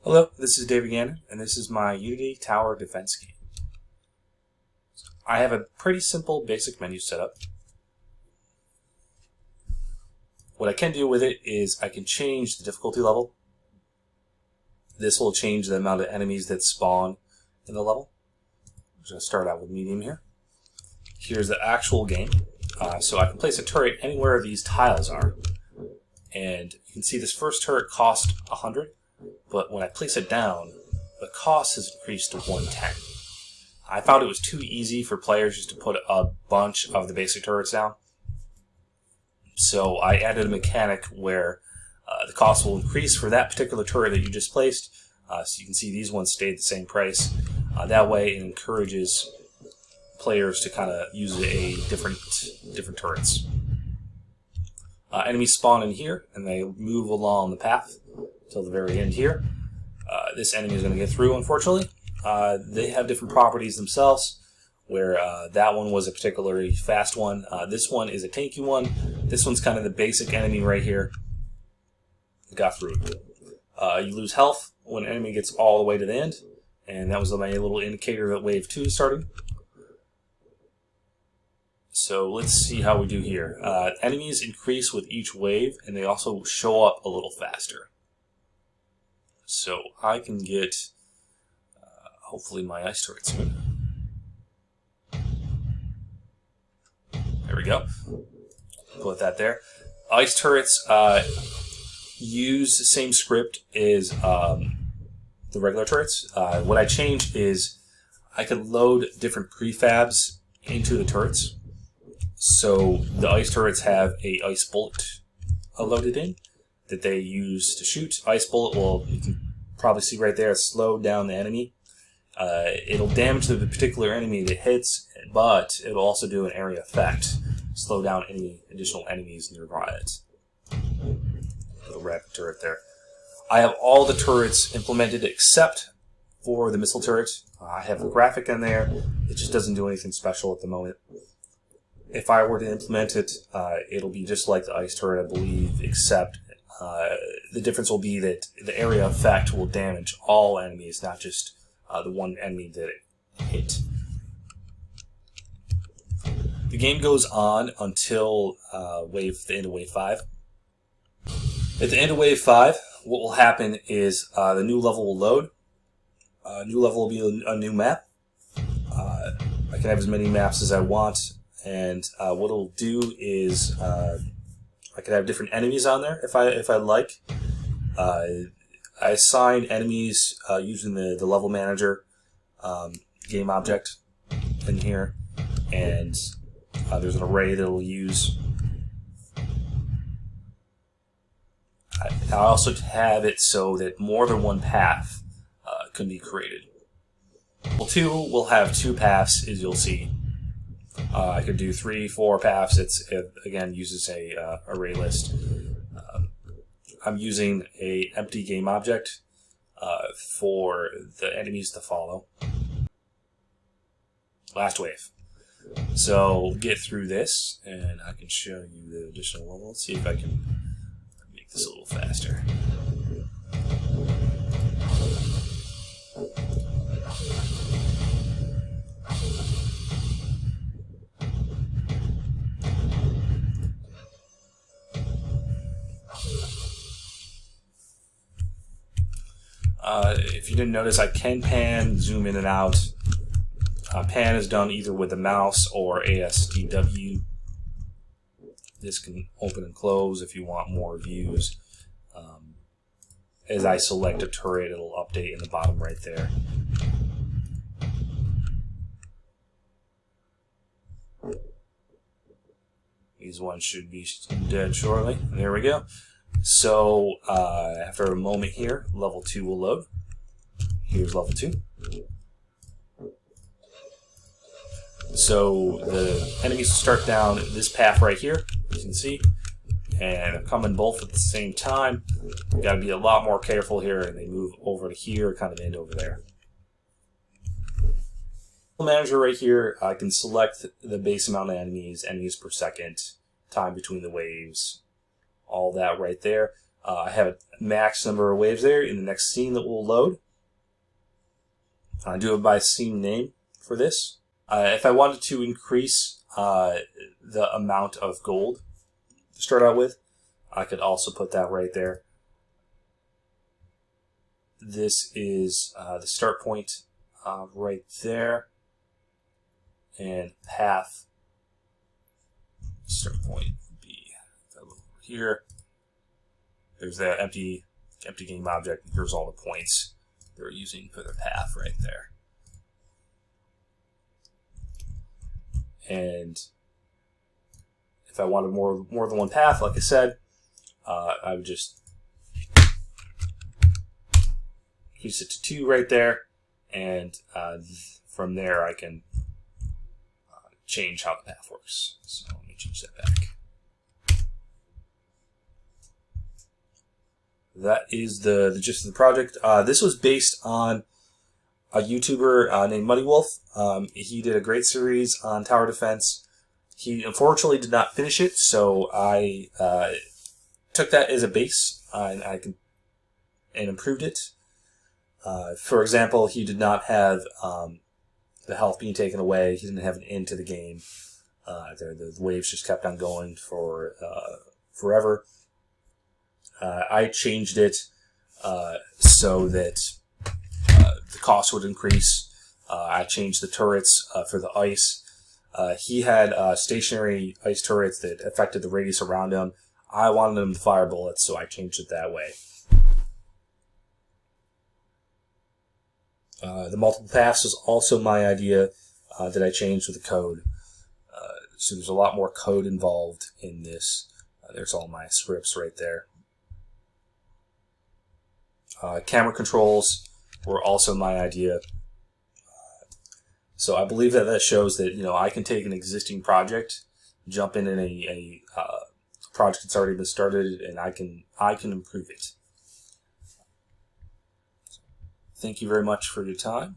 Hello, this is David Gannon, and this is my Unity Tower Defense game. I have a pretty simple basic menu setup. What I can do with it is I can change the difficulty level. This will change the amount of enemies that spawn in the level. I'm just going to start out with medium here. Here's the actual game. So I can place a turret anywhere these tiles are. And you can see this first turret cost 100. But when I place it down, the cost has increased to 110. I found it was too easy for players just to put a bunch of the basic turrets down. So I added a mechanic where the cost will increase for that particular turret that you just placed. So you can see these ones stayed the same price. That way it encourages players to kind of use different turrets. Enemies spawn in here and they move along the path till the very end here. This enemy is going to get through, unfortunately. They have different properties themselves, where that one was a particularly fast one. This one is a tanky one. This one's kind of the basic enemy right here. Got through. You lose health when an enemy gets all the way to the end, and that was my little indicator that wave 2 is starting. So let's see how we do here. Enemies increase with each wave, and they also show up a little faster. So I can get, hopefully, my ice turret soon. There we go. Put that there. Ice turrets use the same script as the regular turrets. What I changed is I could load different prefabs into the turrets. So the ice turrets have a ice bullet loaded in that they use to shoot. Ice bullet will, you can probably see right there, slow down the enemy. It'll damage the particular enemy that hits, but it'll also do an area effect, slow down any additional enemies nearby it. Little rapid turret there. I have all the turrets implemented except for the missile turret. I have a graphic in there. It just doesn't do anything special at the moment. If I were to implement it, it'll be just like the ice turret, I believe, except the difference will be that the area effect will damage all enemies, not just the one enemy that it hit. The game goes on until the end of wave 5. At the end of wave 5, what will happen is the new level will load. New level will be a new map. I can have as many maps as I want. And what it'll do is I could have different enemies on there if I like. I assign enemies using the level manager game object in here, and there's an array that it'll use. I also have it so that more than one path can be created. Level 2 will have 2 paths, as you'll see. I could do 3, 4 paths. It again uses a array list. I'm using a empty game object for the enemies to follow. Last wave. So get through this, and I can show you the additional level. Let's see if I can make this a little faster. If you didn't notice, I can pan, zoom in and out. Pan is done either with the mouse or ASDW. This can open and close if you want more views. As I select a turret, it'll update in the bottom right there. These ones should be dead shortly. There we go. So after a moment here, level 2 will load. Here's level 2. So the enemies start down this path right here, as you can see, and coming both at the same time. You got to be a lot more careful here, and they move over to here, kind of end over there. Manager right here, I can select the base amount of enemies per second, time between the waves, all that right there. I have a max number of waves there in the next scene that will load. I do it by scene name for this. If I wanted to increase the amount of gold to start out with, I could also put that right there. This is the start point right there, and path start point would be over here. There's that empty game object. Here's all the points they're using for their path right there. And if I wanted more than one path, like I said, I would just increase it to 2 right there, and from there I can change how the path works. So let me change that back. That is the gist of the project. This was based on a YouTuber named Muddy Wolf. He did a great series on tower defense. He unfortunately did not finish it, so I took that as a base and improved it. For example, he did not have the health being taken away. He didn't have an end to the game. The waves just kept on going for forever. I changed it so that the cost would increase. I changed the turrets for the ice. He had stationary ice turrets that affected the radius around him. I wanted him to fire bullets, so I changed it that way. The multiple paths was also my idea that I changed with the code. So there's a lot more code involved in this. There's all my scripts right there. Camera controls were also my idea. So I believe that shows that I can take an existing project, jump in a project that's already been started, and I can improve it. Thank you very much for your time.